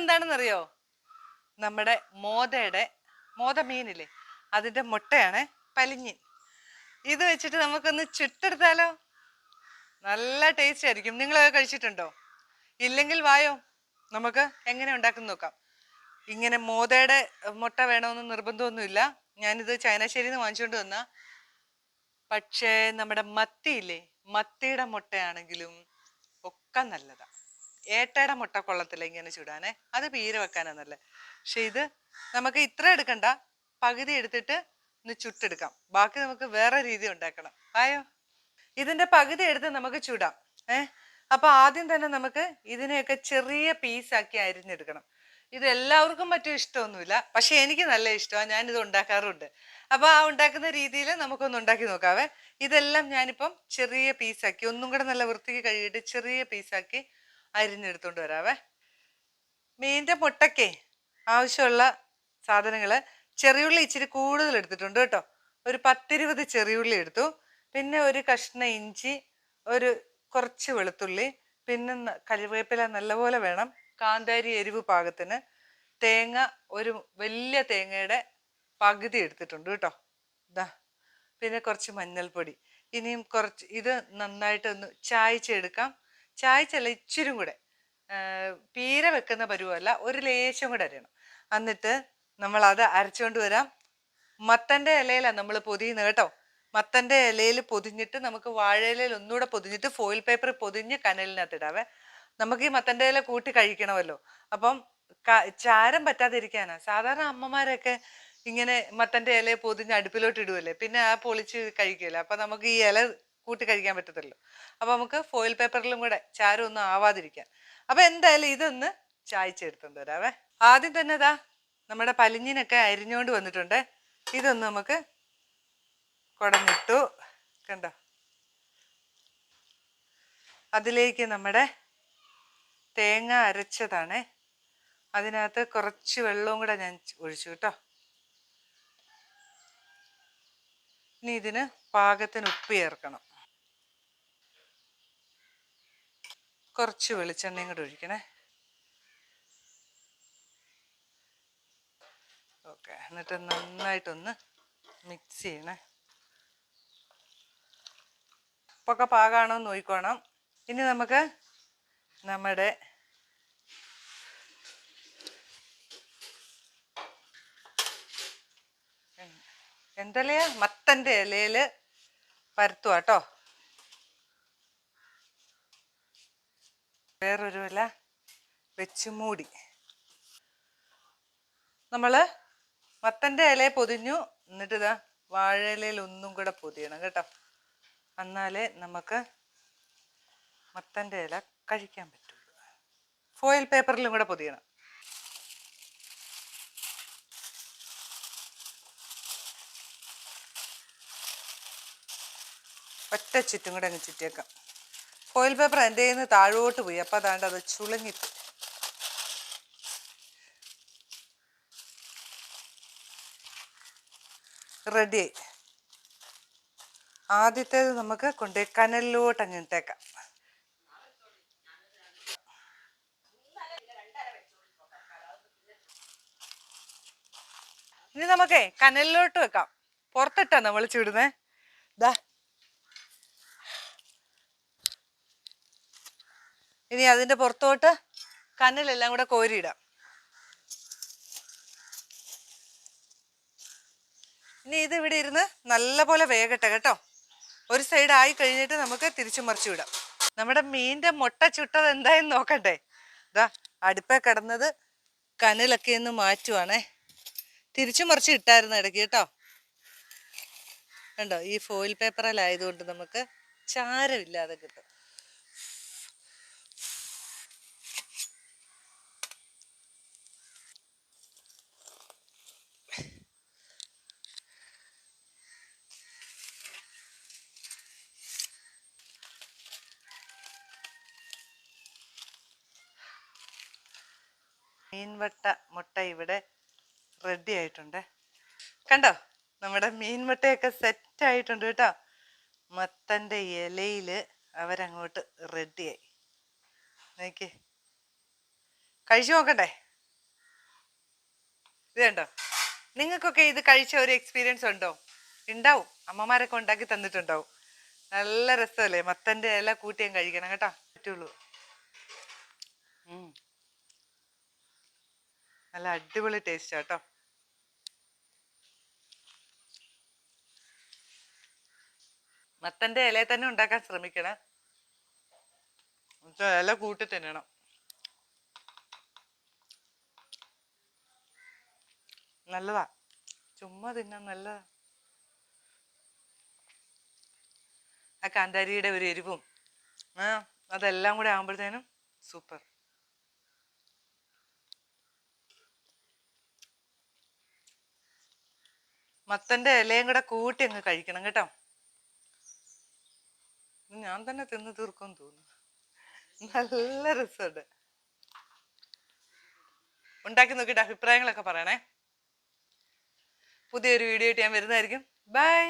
ഇതെന്താണെന്നറിയോ? നമ്മുടെ മോത മീനില്ലേ, അതിന്റെ മുട്ടയാണ് പലിഞ്ഞിൻ. ഇത് വെച്ചിട്ട് നമുക്കൊന്ന് ചുട്ടെടുത്താലോ? നല്ല ടേസ്റ്റ് ആയിരിക്കും. നിങ്ങളത് കഴിച്ചിട്ടുണ്ടോ? ഇല്ലെങ്കിൽ വായോ, നമുക്ക് എങ്ങനെ ഉണ്ടാക്കുന്ന നോക്കാം. ഇങ്ങനെ മോതയുടെ മുട്ട വേണമെന്ന് നിർബന്ധമൊന്നുമില്ല. ഞാനിത് ചൈനാശ്ശേരിയിൽ നിന്ന് വാങ്ങിച്ചുകൊണ്ട് വന്ന. പക്ഷേ നമ്മുടെ മത്തിയില്ലേ, മത്തിയുടെ മുട്ടയാണെങ്കിലും ഒക്കെ നല്ലതാ. ഏട്ടയുടെ മുട്ട കൊള്ളത്തില്ല ഇങ്ങനെ ചൂടാനേ, അത് പീര വെക്കാനാ നല്ലത്. പക്ഷെ ഇത് നമുക്ക് ഇത്ര എടുക്കണ്ട, പകുതി എടുത്തിട്ട് ഒന്ന് ചുട്ടെടുക്കാം. ബാക്കി നമുക്ക് വേറെ രീതി ഉണ്ടാക്കണം. ആയോ? ഇതിന്റെ പകുതി എടുത്ത് നമുക്ക് ചുടാം. അപ്പൊ ആദ്യം തന്നെ നമുക്ക് ഇതിനെയൊക്കെ ചെറിയ പീസാക്കി അരിഞ്ഞെടുക്കണം. ഇത് എല്ലാവർക്കും മറ്റും ഇഷ്ടമൊന്നുമില്ല, പക്ഷെ എനിക്ക് നല്ല ഇഷ്ടമാണ്. ഞാനിത് ഉണ്ടാക്കാറുണ്ട്. അപ്പൊ ആ ഉണ്ടാക്കുന്ന രീതിയിൽ നമുക്കൊന്ന് ഉണ്ടാക്കി നോക്കാവേ. ഇതെല്ലാം ഞാനിപ്പം ചെറിയ പീസാക്കി, ഒന്നും കൂടെ നല്ല വൃത്തിക്ക് കഴുകിയിട്ട് ചെറിയ പീസാക്കി അരിഞ്ഞെടുത്തോണ്ട് വരാവേ. മീനിന്റെ മുട്ടയ്ക്ക് ആവശ്യമുള്ള സാധനങ്ങള്, ചെറിയുള്ളി ഇച്ചിരി കൂടുതൽ എടുത്തിട്ടുണ്ട് കേട്ടോ. ഒരു 10-20 ചെറിയുള്ളി എടുത്തു. പിന്നെ ഒരു കഷ്ണം ഇഞ്ചി, കുറച്ച് വെളുത്തുള്ളി, പിന്നെ കറിവേപ്പില നല്ലപോലെ വേണം, കാന്താരി എരിവ് പാകത്തിന്, തേങ്ങ ഒരു വലിയ തേങ്ങയുടെ പകുതി എടുത്തിട്ടുണ്ട് കേട്ടോ. ഇതാ, പിന്നെ കുറച്ച് മഞ്ഞൾപ്പൊടി. ഇനിയും കുറച്ച് ഇത് നന്നായിട്ടൊന്ന് ചായച്ചെടുക്കാം. ചായച്ചല്ല, ഇച്ചിരും കൂടെ, പീര വെക്കുന്ന പരുവമല്ല, ഒരു ലേശം കൂടെ അരിയണം. എന്നിട്ട് നമ്മൾ അത് അരച്ചുകൊണ്ട് വരാം. മത്തന്റെ ഇലയിലാണ് നമ്മൾ പൊതിയുന്നത് കേട്ടോ. മത്തന്റെ ഇലയിൽ പൊതിഞ്ഞിട്ട് നമുക്ക് വാഴയിലയിൽ ഒന്നുകൂടെ പൊതിഞ്ഞിട്ട് ഫോയിൽ പേപ്പർ പൊതിഞ്ഞ് കനലിനകത്ത് ഇടാവേ. നമുക്ക് ഈ മത്തന്റെ ഇല കൂട്ടി കഴിക്കണമല്ലോ. അപ്പം ചാരം പറ്റാതിരിക്കാനാ സാധാരണ അമ്മമാരൊക്കെ ഇങ്ങനെ മത്തന്റെ ഇല പൊതിഞ്ഞ് അടുപ്പിലോട്ട് ഇടുവല്ലേ, പിന്നെ ആ പൊളിച്ച് കഴിക്കുമല്ലോ. അപ്പൊ നമുക്ക് ഈ ഇല കൂട്ടി കഴിക്കാൻ പറ്റത്തില്ലോ. അപ്പൊ നമുക്ക് ഫോയിൽ പേപ്പറിലും കൂടെ ചാരം ഒന്നും ആവാതിരിക്കാൻ. അപ്പൊ എന്തായാലും ഇതൊന്ന് ചായച്ചെടുത്തോണ്ട് വരാവേ. ആദ്യം തന്നെ ഇതാ നമ്മുടെ പലിഞ്ഞിനൊക്കെ അരിഞ്ഞോണ്ട് വന്നിട്ടുണ്ട്. ഇതൊന്ന് നമുക്ക് കുടഞ്ഞിട്ടു, കണ്ടോ. അതിലേക്ക് നമ്മുടെ തേങ്ങ അരച്ചതാണ്, അതിനകത്ത് കുറച്ച് വെള്ളവും കൂടെ ഞാൻ ഒഴിച്ചു കേട്ടോ. ഇനി ഇതിന് പാകത്തിന് ഉപ്പ് ചേർക്കണം. കുറച്ച് വെളിച്ചെണ്ണയും കൂടെ ഒഴിക്കണേ. ഓക്കെ, എന്നിട്ട് നന്നായിട്ടൊന്ന് മിക്സ് ചെയ്യണേ. ഉപ്പൊക്കെ പാകമാണോ എന്ന് നോക്കിക്കോണം. ഇനി നമുക്ക് നമ്മുടെ എന്തലയാ, മത്തന്റെ ഇലയില് പരത്തുക കേട്ടോ. വേറൊരു ഇല വെച്ച് മൂടി നമ്മള് മത്തന്റെ ഇലയെ പൊതിഞ്ഞു. എന്നിട്ട് ഇതാ വാഴയിലയിൽ ഒന്നും കൂടെ പൊതിയണം കേട്ടോ. എന്നാലേ നമുക്ക് മത്തന്റെ ഇല കഴിക്കാൻ പറ്റുള്ളൂ. ഫോയിൽ പേപ്പറിലും കൂടെ പൊതിയണം. ഒറ്റ ചുറ്റും കൂടെ അങ്ങ് ചുറ്റിയേക്കാം. ഫോയിൽ പേപ്പർ എൻ്റെ കയ്യിൽ നിന്ന് താഴോട്ട് പോയി, അപ്പം അതാണ്ട് അത് ചുളുങ്ങിട്ട്. റെഡിയായി. ആദ്യത്തേത് നമുക്ക് കൊണ്ടുപോയി കനലിലോട്ട് അങ്ങ് ഇട്ടേക്കാം. ഇനി നമുക്കേ കനലിലോട്ട് വെക്കാം. പുറത്തിട്ടാ നമ്മൾ ചുടുന്നേ. ദാ, ഇനി അതിന്റെ പുറത്തോട്ട് കനലെല്ലാം കൂടെ കോരിയിടാം. ഇനി ഇത് ഇവിടെ ഇരുന്ന് നല്ലപോലെ വേകട്ടെ കേട്ടോ. ഒരു സൈഡ് ആയി കഴിഞ്ഞിട്ട് നമുക്ക് തിരിച്ചു മറിച്ചു വിടാം. നമ്മുടെ മീനിന്റെ മുട്ട ചുട്ടത് എന്തായെന്ന് നോക്കട്ടെ. ഇതാ അടുപ്പേ കിടന്നത് കനലൊക്കെ ഒന്ന് മാറ്റുവാണേ. തിരിച്ചു മറിച്ച് ഇട്ടായിരുന്നു ഇടയ്ക്ക് കേട്ടോ. കണ്ടോ, ഈ ഫോയിൽ പേപ്പറിലായതുകൊണ്ട് നമുക്ക് ചാരമില്ലാതെ കിട്ടും. മീൻവട്ട മുട്ട ഇവിടെ റെഡി ആയിട്ടുണ്ട്. കണ്ടോ, നമ്മുടെ മീൻമുട്ടയൊക്കെ സെറ്റ് ആയിട്ടുണ്ട് കേട്ടോ. മത്തന്റെ ഇലയില് അവരങ്ങോട്ട് റെഡിയായി. നോക്കി കഴിച്ചു നോക്കട്ടെ. ഇത് കണ്ടോ? നിങ്ങൾക്കൊക്കെ ഇത് കഴിച്ച ഒരു എക്സ്പീരിയൻസ് ഉണ്ടോ? ഉണ്ടാവും, അമ്മമാരൊക്കെ ഉണ്ടാക്കി തന്നിട്ടുണ്ടാവും. നല്ല രസമല്ലേ? മത്തന്റെ ഇല കൂട്ടിയും കഴിക്കണം കേട്ടോ, പറ്റുള്ളൂ. നല്ല അടിപൊളി ടേസ്റ്റ് കേട്ടോ. മത്തന്റെ ഇലയിൽ തന്നെ ഉണ്ടാക്കാൻ ശ്രമിക്കണം. ഇല കൂട്ടി തിന്നണം. നല്ലതാ, ചുമ്മാ തിന്നാൻ നല്ലതാ. ആ കാന്താരിയുടെ ഒരു എരിവും അതെല്ലാം കൂടെ ആകുമ്പോഴത്തേനും സൂപ്പർ. മത്തന്റെ ഇലയും കൂടെ കൂട്ടി അങ്ങ് കഴിക്കണം കേട്ടോ. ഞാൻ തന്നെ തിന്ന് തീർക്കുമെന്ന് തോന്നുന്നു. നല്ല രസമുണ്ട്. ഉണ്ടാക്കി നോക്കിയിട്ട് അഭിപ്രായങ്ങളൊക്കെ പറയണേ. പുതിയൊരു വീഡിയോ ആയിട്ട് ഞാൻ വരുന്നതായിരിക്കും. ബൈ.